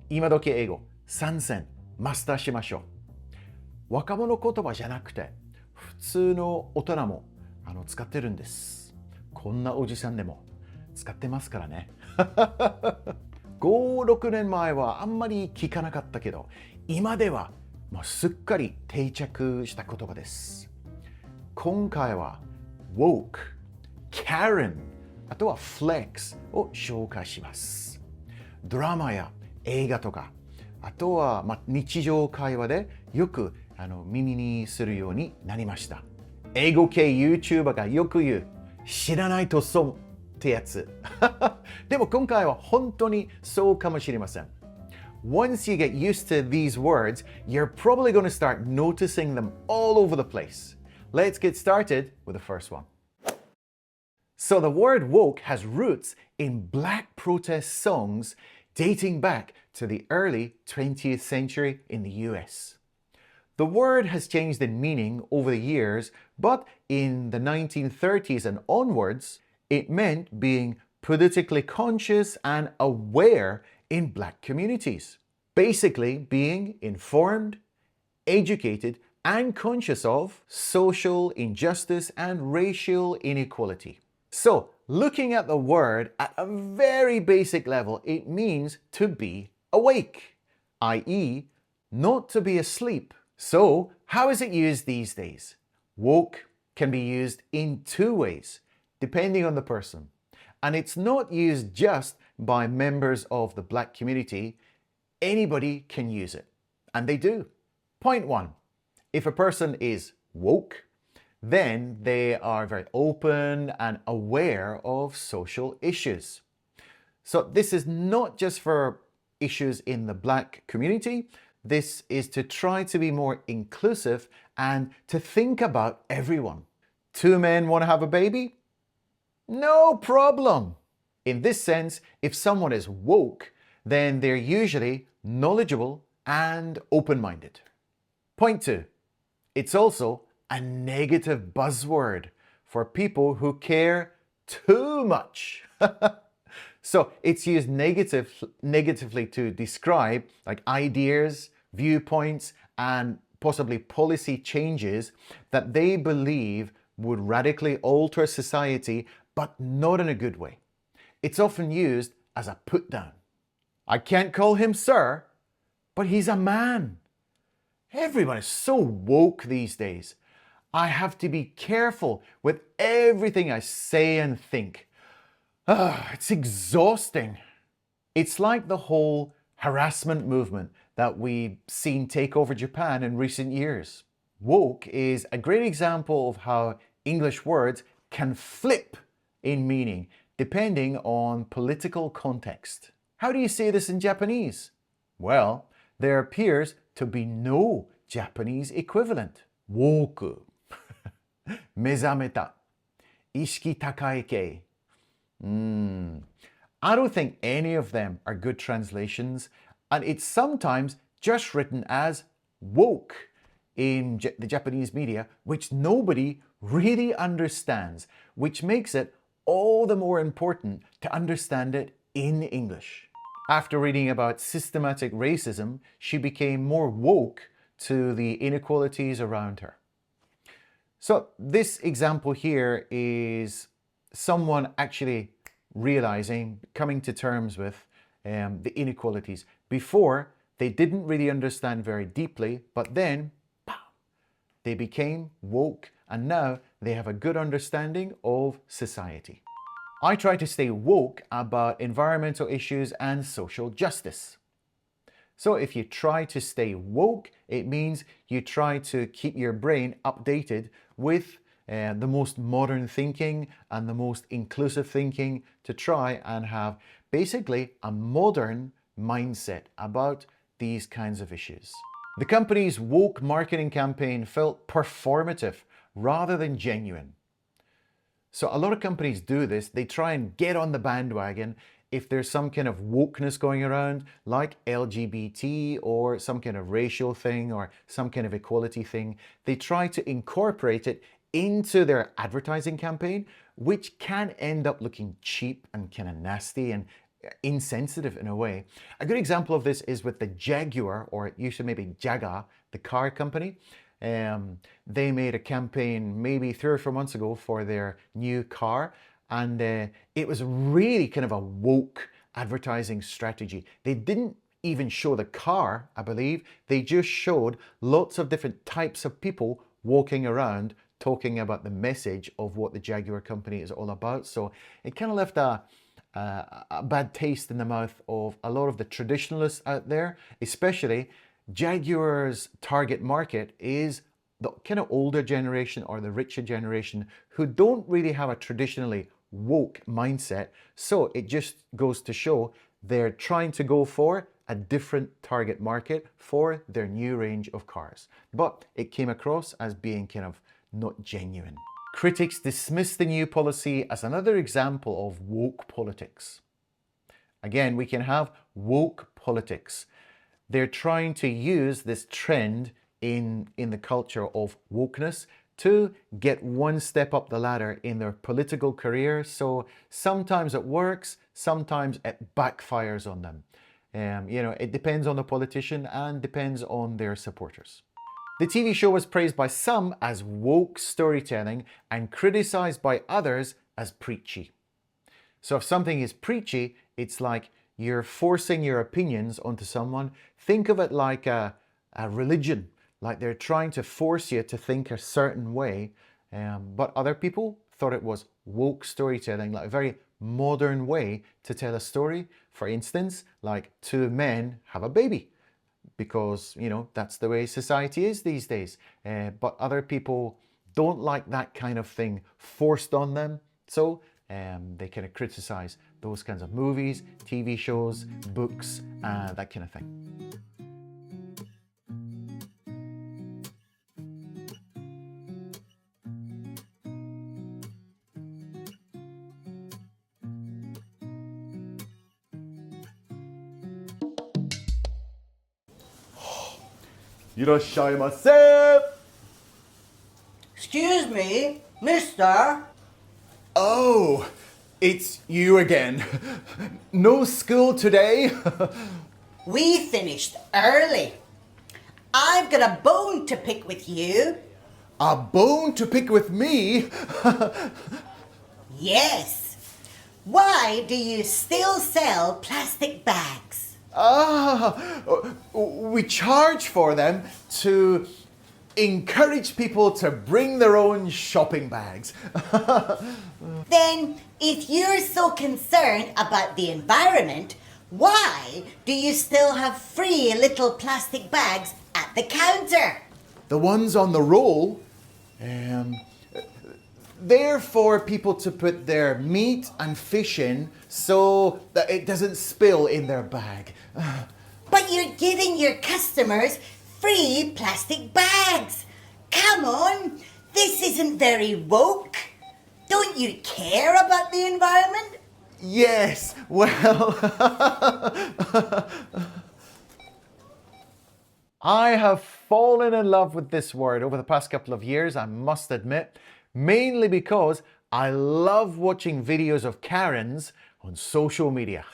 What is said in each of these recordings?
今時英語参戦マスターしましょう。若者言葉じゃなくて普通の大人も使ってるんです。こんなおじさんでも使ってますからね。5、6年前はあんまり聞かなかったけど、今ではもうすっかり定着した言葉です。今回は woke、Karen、あとは flex を紹介します。ドラマや映画とか、あとは日常会話でよく耳にするようになりました。英語系 YouTuber がよく言う知らないと損ってやつ。でも今回は本当にそうかもしれません。Once you get used to these words, you're probably going to start noticing them all over the place. Let's get started with the first one. So the word woke has roots in black protest songs dating back to the early 20th century in the US. The word has changed in meaning over the years, but in the 1930s and onwards, it meant being politically conscious and aware in black communities. Basically, being informed, educated, and conscious of social injustice and racial inequality. So, looking at the word at a very basic level, it means to be awake, i.e., not to be asleep. So, how is it used these days? Woke can be used in two ways, depending on the person. And it's not used just by members of the black community. Anybody can use it. And they do. Point one, if a person is woke, then they are very open and aware of social issues. So this is not just for issues in the black community. This is to try to be more inclusive and to think about everyone. Two men want to have a baby? No problem. In this sense, if someone is woke, then they're usually knowledgeable and open-minded. Point two, it's also a negative buzzword for people who care too much. So it's used negatively to describe like ideas, viewpoints, and possibly policy changes that they believe would radically alter society, but not in a good way. It's often used as a put down. I can't call him sir, but he's a man. Everyone is so woke these days. I have to be careful with everything I say and think. It's exhausting. It's like the whole harassment movement that we've seen take over Japan in recent years. Woke is a great example of how English words can flip in meaning depending on political context. How do you say this in Japanese? Well, there appears to be no Japanese equivalent. Woke, 目覚めた、意識高い系。I don't think any of them are good translations, and it's sometimes just written as woke in the Japanese media, which nobody really understands, which makes it all the more important to understand it in English. After reading about systematic racism, she became more woke to the inequalities around her. So this example here is someone actually realizing, coming to terms with the inequalities. Before, they didn't really understand very deeply, but then they became woke and now they have a good understanding of society. I try to stay woke about environmental issues and social justice. So if you try to stay woke, it means you try to keep your brain updated with the most modern thinking and the most inclusive thinking to try and have basically a modern mindset about these kinds of issues. The company's woke marketing campaign felt performative rather than genuine. So a lot of companies do this. They try and get on the bandwagon if there's some kind of wokeness going around, like LGBT or some kind of racial thing or some kind of equality thing. They try to incorporate it into their advertising campaign, which can end up looking cheap and kind of nasty and insensitive in a way. A good example of this is with the Jaguar, or it used to maybe Jaga, the car company. They made a campaign maybe 3 or 4 months ago for their new car, and it was really kind of a woke advertising strategy. They didn't even show the car, I believe. They just showed lots of different types of people walking around talking about the message of what the Jaguar company is all about. So it kind of left a bad taste in the mouth of a lot of the traditionalists out there, especially Jaguar's target market is the kind of older generation or the richer generation who don't really have a traditionally woke mindset. So it just goes to show they're trying to go for a different target market for their new range of cars. But it came across as being kind of not genuine. Critics dismiss the new policy as another example of woke politics. Again, we can have woke politics. They're trying to use this trend in the culture of wokeness to get one step up the ladder in their political career. So sometimes it works, sometimes it backfires on them. It depends on the politician and depends on their supporters. The TV show was praised by some as woke storytelling and criticized by others as preachy. So if something is preachy, it's like you're forcing your opinions onto someone. Think of it like a religion, like they're trying to force you to think a certain way. But other people thought it was woke storytelling, like a very modern way to tell a story. For instance, like two men have a baby, because, that's the way society is these days. But other people don't like that kind of thing forced on them. So they kind of criticize those kinds of movies, TV shows, books, that kind of thing. Irashaimase! Excuse me, mister. Oh, it's you again. No school today? We finished early. I've got a bone to pick with you. A bone to pick with me? Yes. Why do you still sell plastic bags? We charge for them to encourage people to bring their own shopping bags. Then, if you're so concerned about the environment, why do you still have free little plastic bags at the counter? The ones on the roll, they're for people to put their meat and fish in so that it doesn't spill in their bag. But you're giving your customers free plastic bags. Come on, this isn't very woke. Don't you care about the environment? Yes, well, I have fallen in love with this word over the past couple of years, I must admit, mainly because I love watching videos of Karens on social media.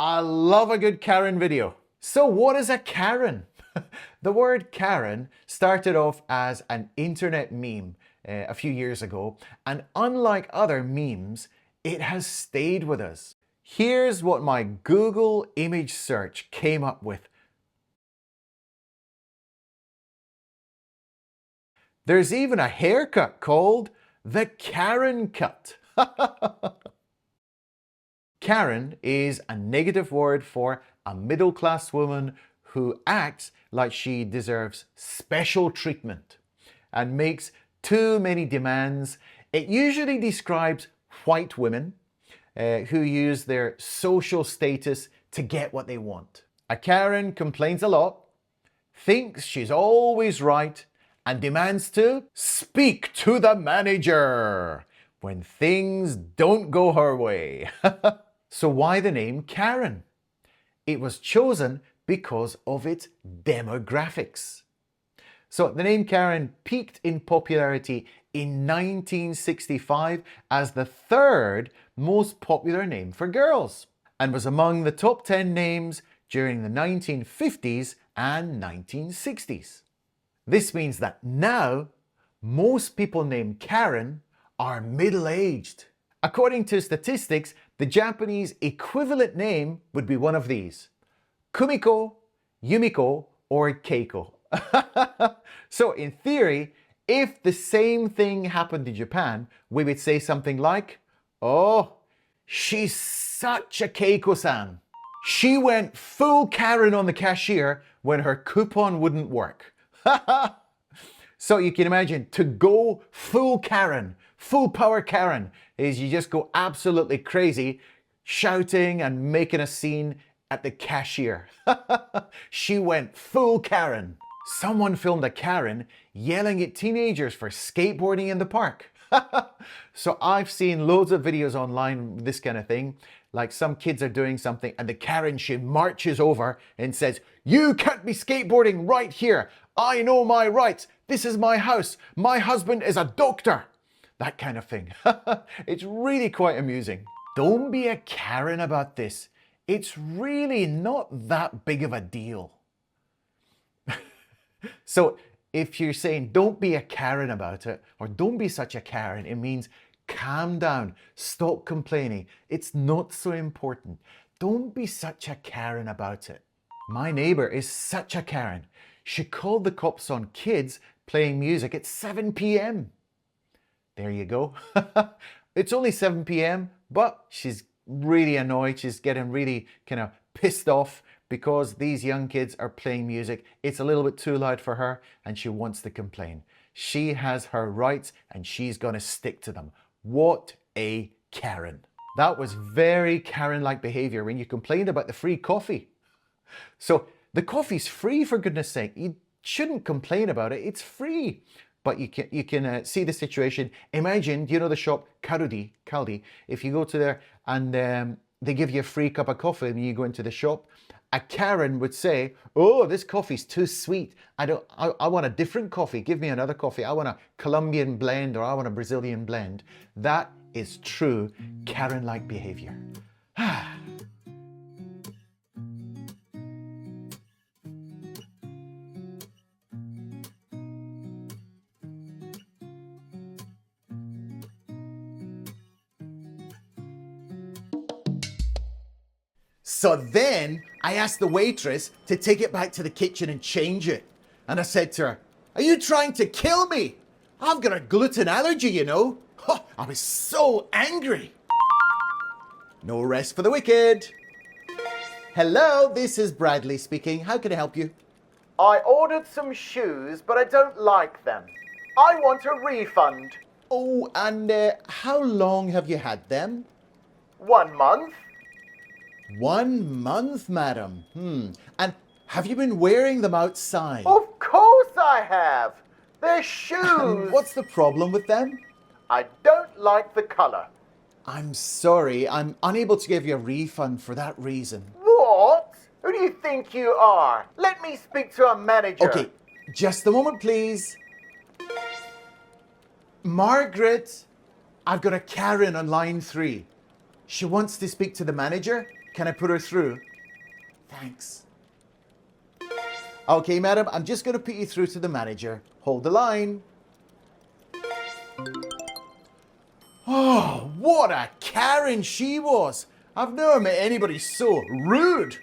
I love a good Karen video. So what is a Karen? The word Karen started off as an internet meme a few years ago, and unlike other memes, it has stayed with us. Here's what my Google image search came up with. There's even a haircut called the Karen cut. Karen is a negative word for a middle-class woman who acts like she deserves special treatment and makes too many demands. It usually describes white women who use their social status to get what they want. A Karen complains a lot, thinks she's always right, and demands to speak to the manager when things don't go her way. So why the name Karen? It was chosen because of its demographics. So the name Karen peaked in popularity in 1965 as the third most popular name for girls and was among the top 10 names during the 1950s and 1960s. This means that now most people named Karen are middle-aged. According to statistics, the Japanese equivalent name would be one of these: Kumiko, Yumiko, or Keiko. So in theory, if the same thing happened in Japan, we would say something like, "Oh, she's such a Keiko-san. She went full Karen on the cashier when her coupon wouldn't work." So you can imagine, to go full Karen, full power Karen, is you just go absolutely crazy, shouting and making a scene at the cashier. She went full Karen. Someone filmed a Karen yelling at teenagers for skateboarding in the park. So I've seen loads of videos online, this kind of thing. Like some kids are doing something and the Karen, she marches over and says, "You can't be skateboarding right here. I know my rights. This is my house. My husband is a doctor." That kind of thing. It's really quite amusing. Don't be a Karen about this. It's really not that big of a deal. So if you're saying don't be a Karen about it, or don't be such a Karen, it means calm down, stop complaining. It's not so important. Don't be such a Karen about it. My neighbor is such a Karen. She called the cops on kids playing music at 7 p.m. There you go. It's only 7 p.m., but she's really annoyed. She's getting really kind of pissed off because these young kids are playing music. It's a little bit too loud for her and she wants to complain. She has her rights and she's going to stick to them. What a Karen. That was very Karen-like behavior when you complained about the free coffee. So the coffee's free, for goodness sake. You shouldn't complain about it. It's free. But you can see the situation. Imagine, do you know the shop Kaldi? If you go to there and they give you a free cup of coffee and you go into the shop, a Karen would say, "Oh, this coffee's too sweet. I want a different coffee. Give me another coffee. I want a Colombian blend, or I want a Brazilian blend." That is true Karen-like behavior. So then I asked the waitress to take it back to the kitchen and change it. And I said to her, "Are you trying to kill me? I've got a gluten allergy, you know." I was so angry. No rest for the wicked. Hello, this is Bradley speaking. How can I help you? I ordered some shoes, but I don't like them. I want a refund. Oh, and how long have you had them? 1 month. 1 month, madam. And have you been wearing them outside? Of course I have. They're shoes. What's the problem with them? I don't like the colour. I'm sorry, I'm unable to give you a refund for that reason. What? Who do you think you are? Let me speak to a manager. Okay, just a moment, please. Margaret, I've got a Karen on line 3. She wants to speak to the manager. Can I put her through? Thanks. Okay, madam, I'm just going to put you through to the manager. Hold the line. Oh, what a Karen she was. I've never met anybody so rude.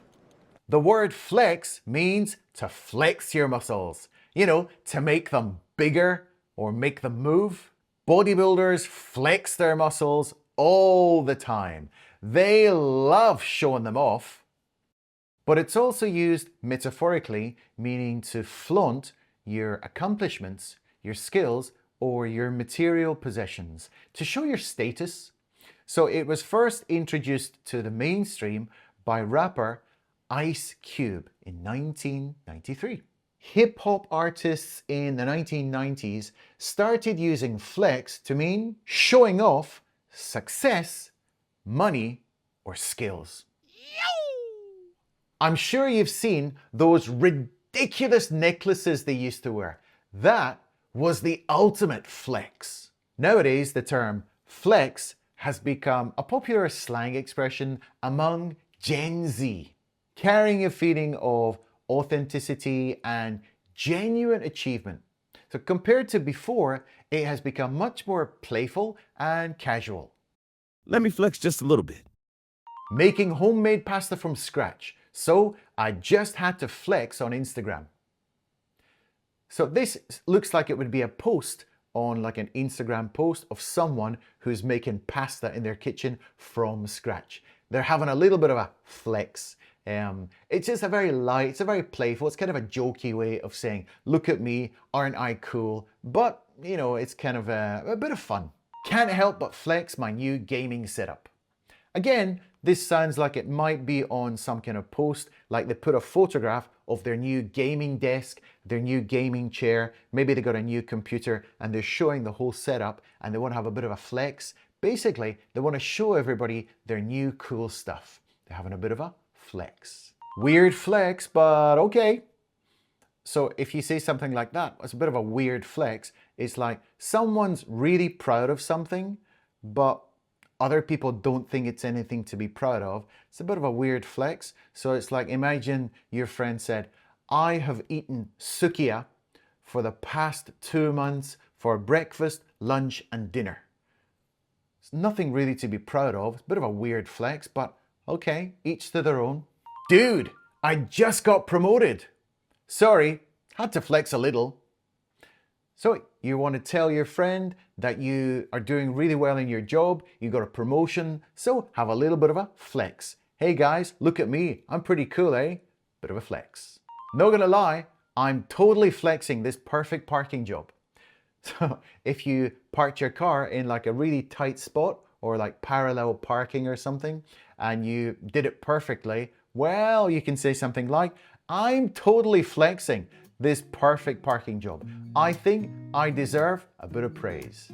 The word flex means to flex your muscles. You know, to make them bigger or make them move. Bodybuilders flex their muscles all the time. They love showing them off. But it's also used metaphorically, meaning to flaunt your accomplishments, your skills, or your material possessions, to show your status. So it was first introduced to the mainstream by rapper Ice Cube in 1993. Hip-hop artists in the 1990s started using flex to mean showing off success, money, or skills. I'm sure you've seen those ridiculous necklaces they used to wear. That was the ultimate flex. Nowadays, the term flex has become a popular slang expression among Gen Z, carrying a feeling of authenticity and genuine achievement. So compared to before, it has become much more playful and casual. Let me flex just a little bit. Making homemade pasta from scratch, so I just had to flex on Instagram. So this looks like it would be a post on like an Instagram post of someone who's making pasta in their kitchen from scratch. They're having a little bit of a flex. It's just a very light, it's a very playful, it's kind of a jokey way of saying, look at me, aren't I cool? But, you know, it's kind of a bit of fun. Can't help but flex my new gaming setup. Again, this sounds like it might be on some kind of post, like they put a photograph of their new gaming desk, their new gaming chair, maybe they got a new computer and they're showing the whole setup and they want to have a bit of a flex. Basically, they want to show everybody their new cool stuff. They're having a bit of a flex. Weird flex, but okay. So if you say something like that, it's a bit of a weird flex. It's like someone's really proud of something, but other people don't think it's anything to be proud of. It's a bit of a weird flex. So it's like, imagine your friend said, I have eaten sukiya for the past 2 months for breakfast, lunch, and dinner. It's nothing really to be proud of. It's a bit of a weird flex, but okay, each to their own. Dude, I just got promoted. Sorry, had to flex a little. So you want to tell your friend that you are doing really well in your job, you got a promotion, so have a little bit of a flex. Hey guys, look at me, I'm pretty cool, eh? Bit of a flex. Not gonna lie, I'm totally flexing this perfect parking job. So if you parked your car in like a really tight spot or like parallel parking or something, and you did it perfectly, well, you can say something like, I'm totally flexing this perfect parking job. I think I deserve a bit of praise.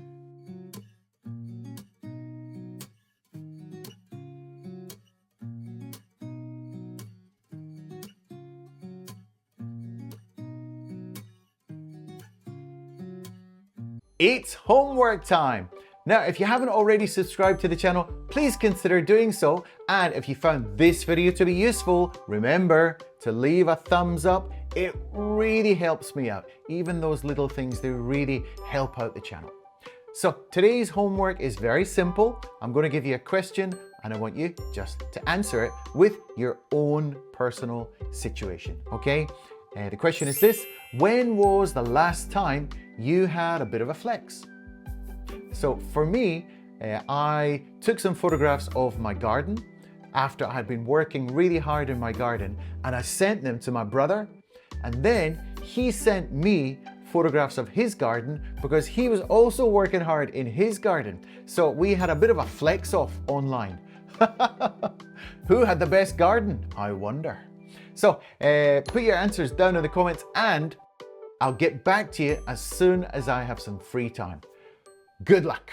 It's homework time. Now, if you haven't already subscribed to the channel, please consider doing so. And if you found this video to be useful, remember to leave a thumbs up. It really helps me out. Even those little things, they really help out the channel. So today's homework is very simple. I'm going to give you a question and I want you just to answer it with your own personal situation, okay? The question is this: when was the last time you had a bit of a flex? So for me, I took some photographs of my garden after I had been working really hard in my garden, and I sent them to my brother, and then he sent me photographs of his garden because he was also working hard in his garden. So we had a bit of a flex off online. Who had the best garden, I wonder? So put your answers down in the comments and I'll get back to you as soon as I have some free time. Good luck.